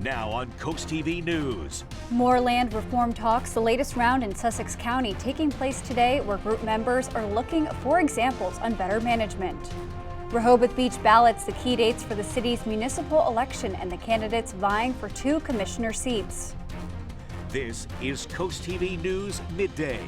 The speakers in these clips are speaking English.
Now on CoastTV News. More land reform talks, the latest round in Sussex County, taking place today where group members are looking for examples on better management. Rehoboth Beach ballots the key dates for the city's municipal election and the candidates vying for 2 commissioner seats. This is CoastTV News Midday.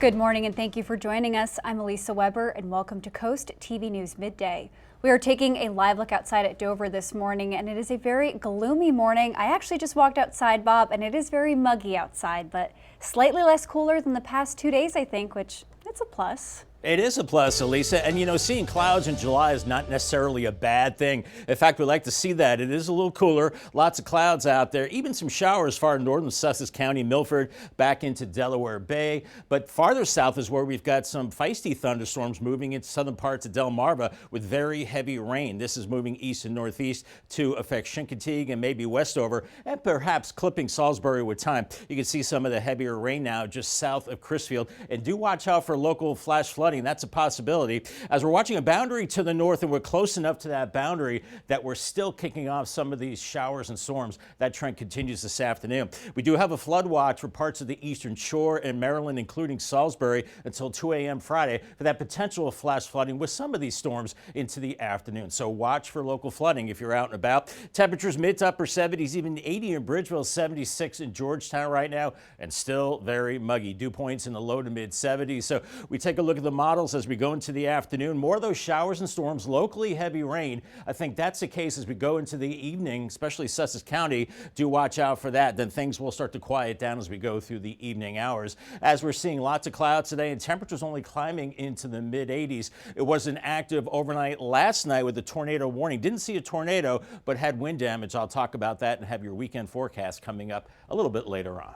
Good morning and thank you for joining us. I'm Elisa Weber and welcome to CoastTV News Midday. We are taking a live look outside at Dover this morning and it is a very gloomy morning. I actually just walked outside, Bob, and it is very muggy outside, but slightly less cooler than the past 2 days, I think, which it's a plus. It is a plus, Elisa, and you know, seeing clouds in July is not necessarily a bad thing. In fact, we like to see that. It is a little cooler, lots of clouds out there, even some showers far northern Sussex County, Milford, back into Delaware Bay. But farther south is where we've got some feisty thunderstorms moving into southern parts of Delmarva with very heavy rain. This is moving east and northeast to affect Chincoteague and maybe Westover, and perhaps clipping Salisbury with time. You can see some of the heavier rain now just south of Crisfield, and do watch out for local flash flooding. That's a possibility as we're watching a boundary to the north and we're close enough to that boundary that we're still kicking off some of these showers and storms. That trend continues this afternoon. We do have a flood watch for parts of the eastern shore and Maryland, including Salisbury, until 2 a.m. Friday for that potential of flash flooding with some of these storms into the afternoon. So watch for local flooding if you're out and about. Temperatures mid to upper 70s, even 80 in Bridgeville, 76 in Georgetown right now, and still very muggy. Dew points in the low to mid 70s. So we take a look at the models as we go into the afternoon. More of those showers and storms, locally heavy rain. I think that's the case as we go into the evening, especially Sussex County. Do watch out for that. Then things will start to quiet down as we go through the evening hours. As we're seeing lots of clouds today and temperatures only climbing into the mid 80s. It was an active overnight last night with a tornado warning. Didn't see a tornado, but had wind damage. I'll talk about that and have your weekend forecast coming up a little bit later on.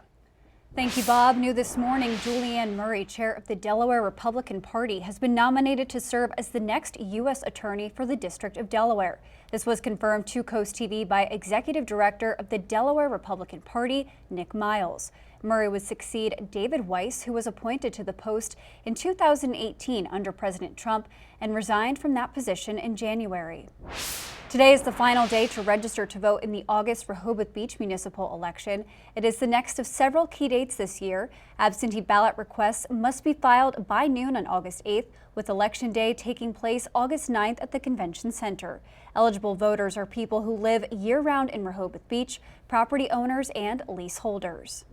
Thank you, Bob. New this morning, Julianne Murray, chair of the Delaware Republican Party, has been nominated to serve as the next U.S. Attorney for the District of Delaware. This was confirmed to CoastTV by Executive Director of the Delaware Republican Party, Nick Miles. Murray would succeed David Weiss, who was appointed to the post in 2018 under President Trump and resigned from that position in January. Today is the final day to register to vote in the August Rehoboth Beach municipal election. It is the next of several key dates this year. Absentee ballot requests must be filed by noon on August 8th, with Election Day taking place August 9th at the Convention Center. Eligible voters are people who live year-round in Rehoboth Beach, property owners, and leaseholders.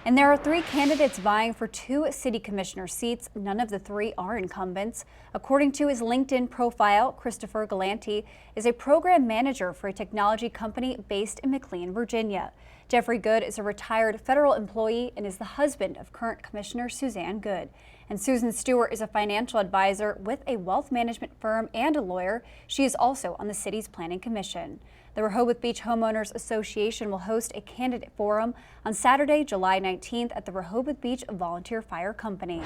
And there are 3 candidates vying for 2 city commissioner seats. None of the 3 are incumbents. According to his LinkedIn profile, Christopher Galanti is a program manager for a technology company based in McLean, Virginia. Jeffrey Good is a retired federal employee and is the husband of current Commissioner Suzanne Good. And Susan Stewart is a financial advisor with a wealth management firm and a lawyer. She is also on the city's planning commission. The Rehoboth Beach Homeowners Association will host a candidate forum on Saturday, July 19th at the Rehoboth Beach Volunteer Fire Company.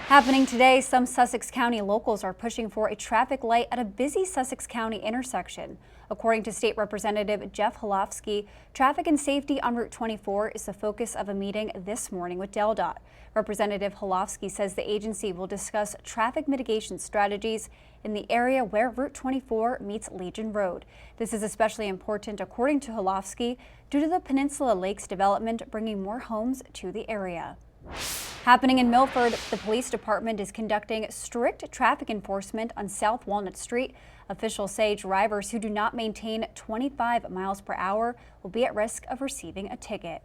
Happening today, some Sussex County locals are pushing for a traffic light at a busy Sussex County intersection. According to State Representative Jeff Holofsky, traffic and safety on Route 24 is the focus of a meeting this morning with DelDOT. Representative Holofsky says the agency will discuss traffic mitigation strategies in the area where Route 24 meets Legion Road. This is especially important, according to Holofsky, due to the Peninsula Lakes development bringing more homes to the area. Happening in Milford, the police department is conducting strict traffic enforcement on South Walnut Street. Officials say drivers who do not maintain 25 miles per hour will be at risk of receiving a ticket.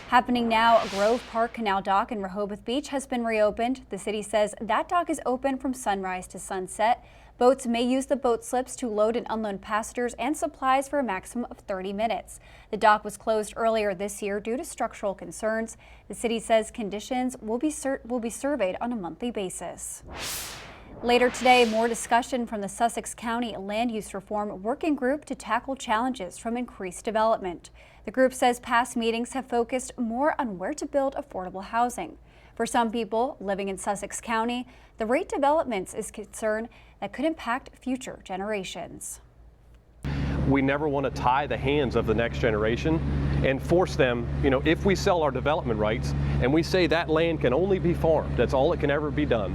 Happening now, Grove Park Canal Dock in Rehoboth Beach has been reopened. The city says that dock is open from sunrise to sunset. Boats may use the boat slips to load and unload passengers and supplies for a maximum of 30 minutes. The dock was closed earlier this year due to structural concerns. The city says conditions will be surveyed on a monthly basis. Later today, more discussion from the Sussex County Land Use Reform Working Group to tackle challenges from increased development. The group says past meetings have focused more on where to build affordable housing. For some people living in Sussex County, the rate developments is concern that could impact future generations. We never want to tie the hands of the next generation and force them, if we sell our development rights and we say that land can only be farmed, that's all it can ever be done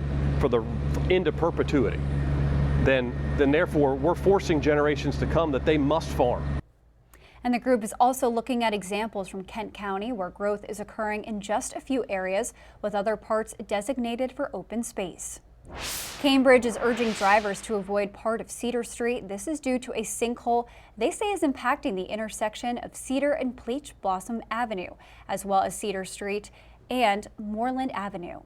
into perpetuity, then therefore we're forcing generations to come that they must farm. And the group is also looking at examples from Kent County where growth is occurring in just a few areas, with other parts designated for open space. Cambridge is urging drivers to avoid part of Cedar Street. This is due to a sinkhole they say is impacting the intersection of Cedar and Peach Blossom Avenue, as well as Cedar Street and Moreland Avenue.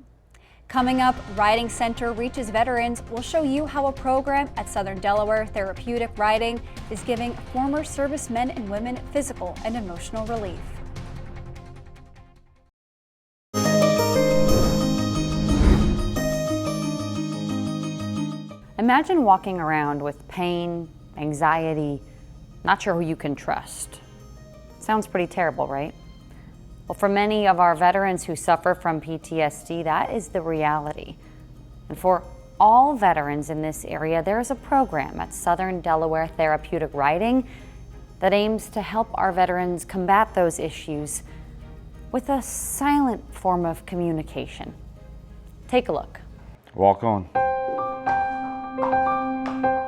Coming up, Riding Center reaches veterans. We'll show you how a program at Southern Delaware Therapeutic Riding is giving former servicemen and women physical and emotional relief. Imagine walking around with pain, anxiety, not sure who you can trust. Sounds pretty terrible, right? Well, for many of our veterans who suffer from PTSD, that is the reality. And for all veterans in this area, there is a program at Southern Delaware Therapeutic Riding that aims to help our veterans combat those issues with a silent form of communication. Take a look. Walk on.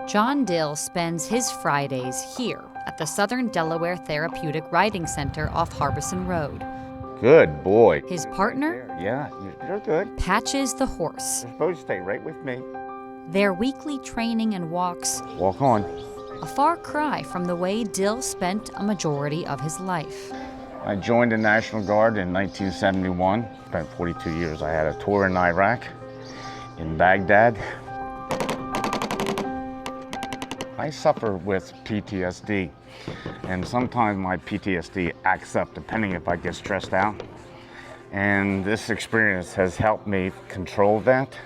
John Dill spends his Fridays here at the Southern Delaware Therapeutic Riding Center off Harbison Road. Good boy. His partner? Yeah, you're good. Patches the horse. You're supposed to stay right with me. Their weekly training and walks, Walk on. a far cry from the way Dill spent a majority of his life. I joined the National Guard in 1971. Spent 42 years. I had a tour in Iraq, in Baghdad. I suffer with PTSD, and sometimes my PTSD acts up depending if I get stressed out. And this experience has helped me control that.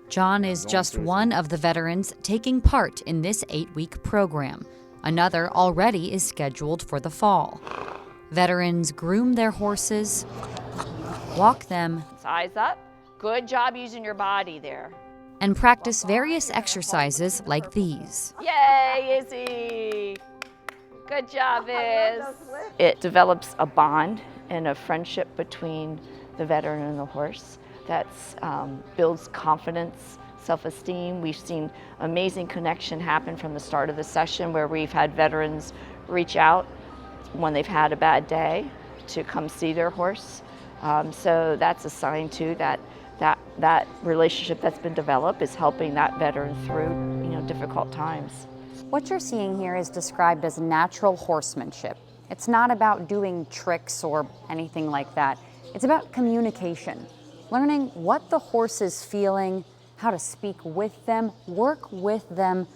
John is just one of the veterans taking part in this 8-week program. Another already is scheduled for the fall. Veterans groom their horses, walk them, Eyes up. Good job using your body there. and practice various exercises like these. Yay, Izzy! Good job, Iz. It develops a bond and a friendship between the veteran and the horse that builds confidence, self-esteem. We've seen amazing connection happen from the start of the session where we've had veterans reach out when they've had a bad day to come see their horse. So that's a sign too that relationship that's been developed is helping that veteran through difficult times. What you're seeing here is described as natural horsemanship. It's not about doing tricks or anything like that. It's about communication, learning what the horse is feeling, how to speak with them, work with them,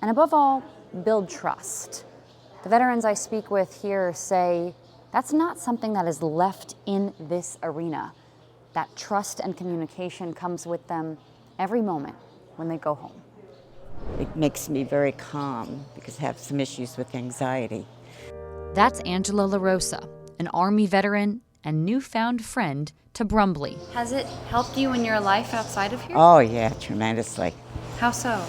and above all, build trust. The veterans I speak with here say that's not something that is left in this arena. That trust and communication comes with them every moment when they go home. It makes me very calm because I have some issues with anxiety. That's Angela LaRosa, an Army veteran and newfound friend to Brumbley. Has it helped you in your life outside of here? Oh yeah, tremendously. How so?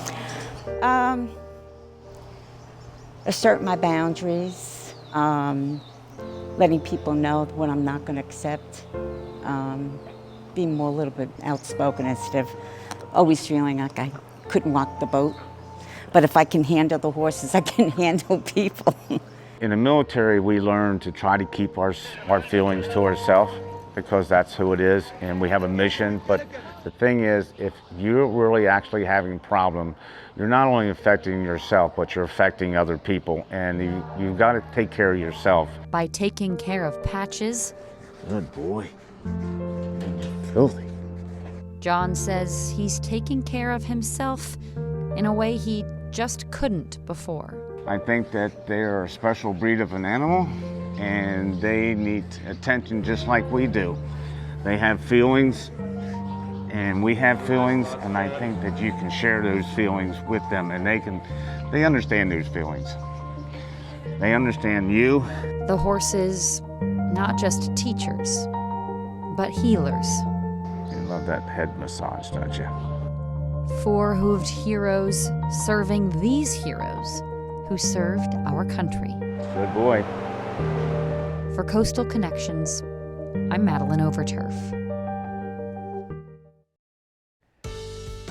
Assert my boundaries, letting people know what I'm not going to accept, being a little bit outspoken instead of always feeling like I couldn't rock the boat. But if I can handle the horses, I can handle people. In the military, we learn to try to keep our feelings to ourselves because that's who it is, and we have a mission. But the thing is, if you're really actually having a problem, you're not only affecting yourself, but you're affecting other people, and you've got to take care of yourself. By taking care of Patches, Good boy. Filthy. John says he's taking care of himself in a way he just couldn't before. I think that they're a special breed of an animal, and they need attention just like we do. They have feelings, and we have feelings, and I think that you can share those feelings with them, and they understand those feelings. They understand you. The horses, not just teachers, but healers. You love that head massage, don't you? 4 hooved heroes serving these heroes who served our country. Good boy. For Coastal Connections, I'm Madeline Overturf.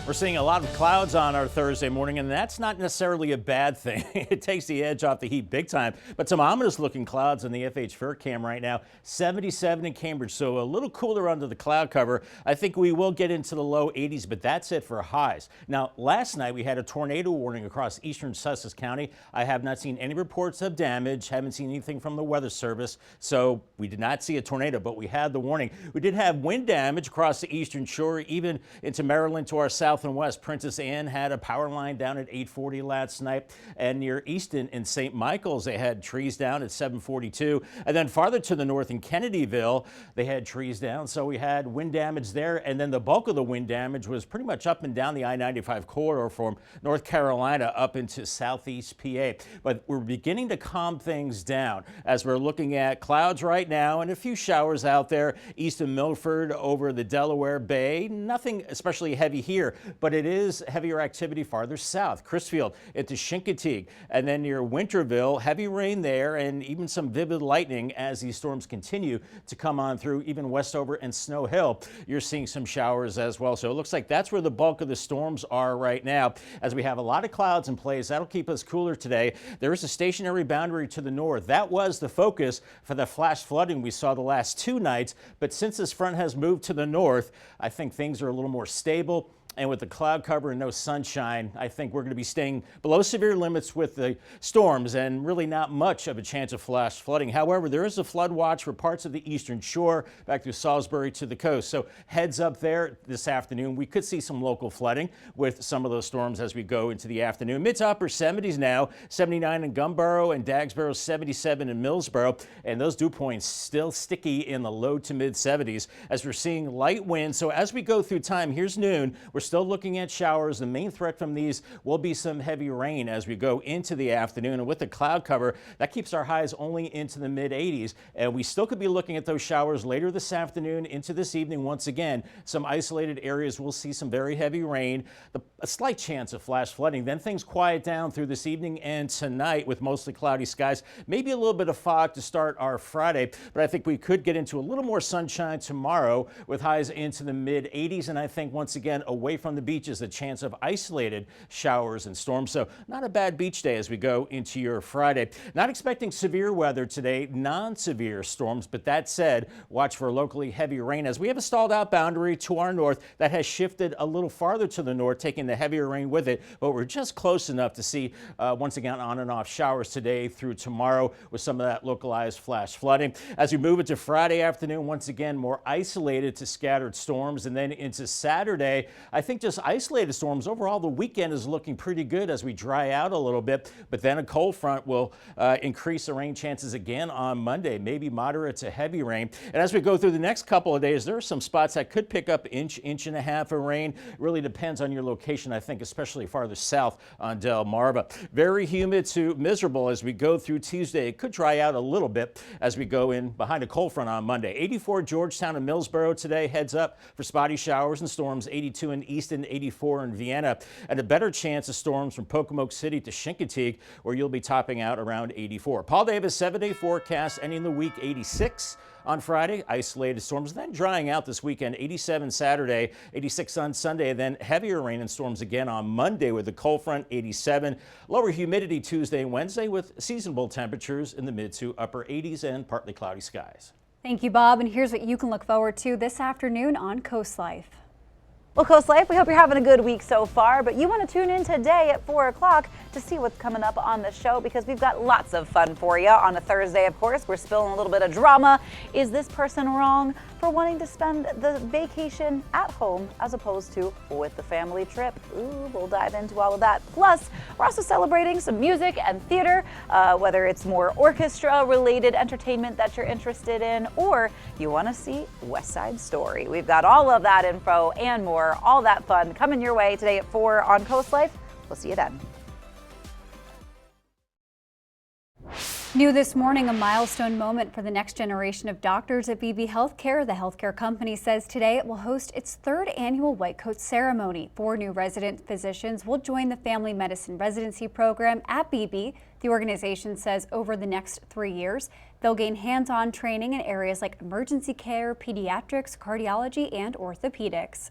We're seeing a lot of clouds on our Thursday morning, and that's not necessarily a bad thing. It takes the edge off the heat big time, but some ominous looking clouds on the FH Fair Cam right now. 77 in Cambridge, so a little cooler under the cloud cover. I think we will get into the low 80s, but that's it for highs. Now, last night we had a tornado warning across eastern Sussex County. I have not seen any reports of damage, haven't seen anything from the Weather Service, so we did not see a tornado, but we had the warning. We did have wind damage across the eastern shore, even into Maryland to our south and west. Princess Anne had a power line down at 8:40 last night, and near Easton in St. Michael's they had trees down at 7:42, and then farther to the north in Kennedyville they had trees down, so we had wind damage there, and then the bulk of the wind damage was pretty much up and down the I-95 corridor from North Carolina up into southeast PA. But we're beginning to calm things down as we're looking at clouds right now and a few showers out there east of Milford over the Delaware Bay. Nothing especially heavy here, but it is heavier activity farther south, Crisfield into Chincoteague, and then near Winterville, heavy rain there and even some vivid lightning as these storms continue to come on through, even Westover and Snow Hill. You're seeing some showers as well. So it looks like that's where the bulk of the storms are right now. As we have a lot of clouds in place, that'll keep us cooler today. There is a stationary boundary to the north. That was the focus for the flash flooding we saw the last 2 nights. But since this front has moved to the north, I think things are a little more stable. And with the cloud cover and no sunshine, I think we're going to be staying below severe limits with the storms and really not much of a chance of flash flooding. However, there is a flood watch for parts of the eastern shore back through Salisbury to the coast. So heads up there this afternoon. We could see some local flooding with some of those storms as we go into the afternoon. Mid to upper 70s now, 79 in Gumboro and Dagsboro, 77 in Millsboro. And those dew points still sticky in the low to mid 70s as we're seeing light winds. So as we go through time, here's noon. We're still looking at showers. The main threat from these will be some heavy rain as we go into the afternoon. And with the cloud cover, that keeps our highs only into the mid 80s. And we still could be looking at those showers later this afternoon into this evening. Once again, some isolated areas will see some very heavy rain, a slight chance of flash flooding. Then things quiet down through this evening and tonight with mostly cloudy skies. Maybe a little bit of fog to start our Friday, but I think we could get into a little more sunshine tomorrow with highs into the mid 80s. And I think once again, away from the beaches, the chance of isolated showers and storms. So not a bad beach day as we go into your Friday. Not expecting severe weather today, non-severe storms, but that said, watch for locally heavy rain as we have a stalled out boundary to our north that has shifted a little farther to the north, taking the heavier rain with it, but we're just close enough to see once again on and off showers today through tomorrow with some of that localized flash flooding. As we move into Friday afternoon, once again more isolated to scattered storms, and then into Saturday, I think just isolated storms. Overall, the weekend is looking pretty good as we dry out a little bit, but then a cold front will increase the rain chances again on Monday, maybe moderate to heavy rain. And as we go through the next couple of days, there are some spots that could pick up inch and a half of rain. It really depends on your location, I think, especially farther south on Delmarva. Very humid to miserable as we go through Tuesday. It could dry out a little bit as we go in behind a cold front on Monday. 84 Georgetown and Millsboro today, heads up for spotty showers and storms. 82 in Easton, 84 in Vienna, and a better chance of storms from Pocomoke City to Chincoteague, where you'll be topping out around 84. Paul Davis 7-day forecast, ending the week 86 on Friday. Isolated storms, then drying out this weekend. 87 Saturday, 86 on Sunday, then heavier rain and storms again on Monday with the cold front. 87. Lower humidity Tuesday and Wednesday with seasonable temperatures in the mid to upper 80s and partly cloudy skies. Thank you, Bob. And here's what you can look forward to this afternoon on Coast Life. Well, Coast Life, we hope you're having a good week so far, but you want to tune in today at 4 o'clock to see what's coming up on the show because we've got lots of fun for you. On a Thursday, of course, we're spilling a little bit of drama. Is this person wrong for wanting to spend the vacation at home as opposed to with the family trip? Ooh, we'll dive into all of that. Plus, we're also celebrating some music and theater, whether it's more orchestra-related entertainment that you're interested in or you want to see West Side Story. We've got all of that info and more, all that fun coming your way today at 4 on Coast Life. We'll see you then. New this morning, a milestone moment for the next generation of doctors at BB Healthcare. The healthcare company says today it will host its 3rd annual White Coat ceremony. 4 new resident physicians will join the family medicine residency program at BB. The organization says over the next 3 years, they'll gain hands-on training in areas like emergency care, pediatrics, cardiology, and orthopedics.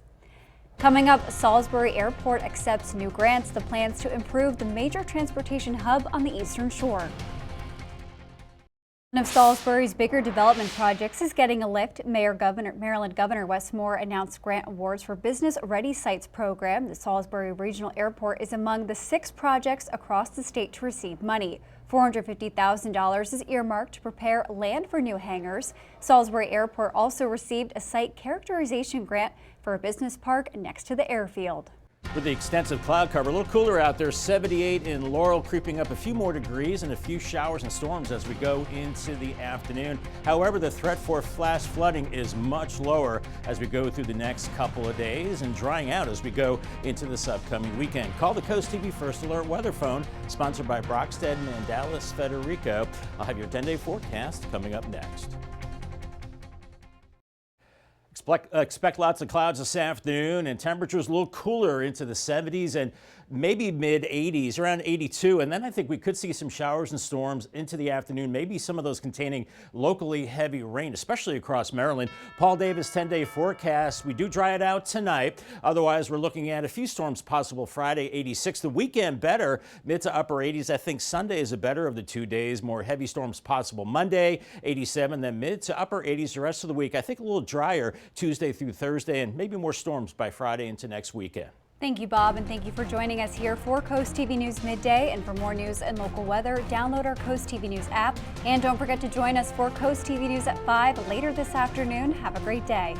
Coming up, Salisbury Airport accepts new grants, the plans to improve the major transportation hub on the Eastern Shore. One of Salisbury's bigger development projects is getting a lift. Maryland Governor Wes Moore announced grant awards for Business Ready Sites program. The Salisbury Regional Airport is among the 6 projects across the state to receive money. $450,000 is earmarked to prepare land for new hangars. Salisbury Airport also received a site characterization grant for a business park next to the airfield. With the extensive cloud cover, a little cooler out there, 78 in Laurel, creeping up a few more degrees and a few showers and storms as we go into the afternoon. However, the threat for flash flooding is much lower as we go through the next couple of days and drying out as we go into this upcoming weekend. Call the Coast TV First Alert weather phone, sponsored by Brockstead and Dallas Federico. I'll have your 10-day forecast coming up next. Expect lots of clouds this afternoon and temperatures a little cooler into the 70s and maybe mid 80s, around 82. And then I think we could see some showers and storms into the afternoon, maybe some of those containing locally heavy rain, especially across Maryland. Paul Davis 10-day forecast. We do dry it out tonight. Otherwise, we're looking at a few storms possible Friday, 86. The weekend better, mid to upper 80s. I think Sunday is a better of the 2 days. More heavy storms possible Monday, 87, then mid to upper 80s the rest of the week. I think a little drier Tuesday through Thursday, and maybe more storms by Friday into next weekend. Thank you, Bob, and thank you for joining us here for Coast TV News Midday. And for more news and local weather, download our Coast TV News app. And don't forget to join us for Coast TV News at 5 later this afternoon. Have a great day.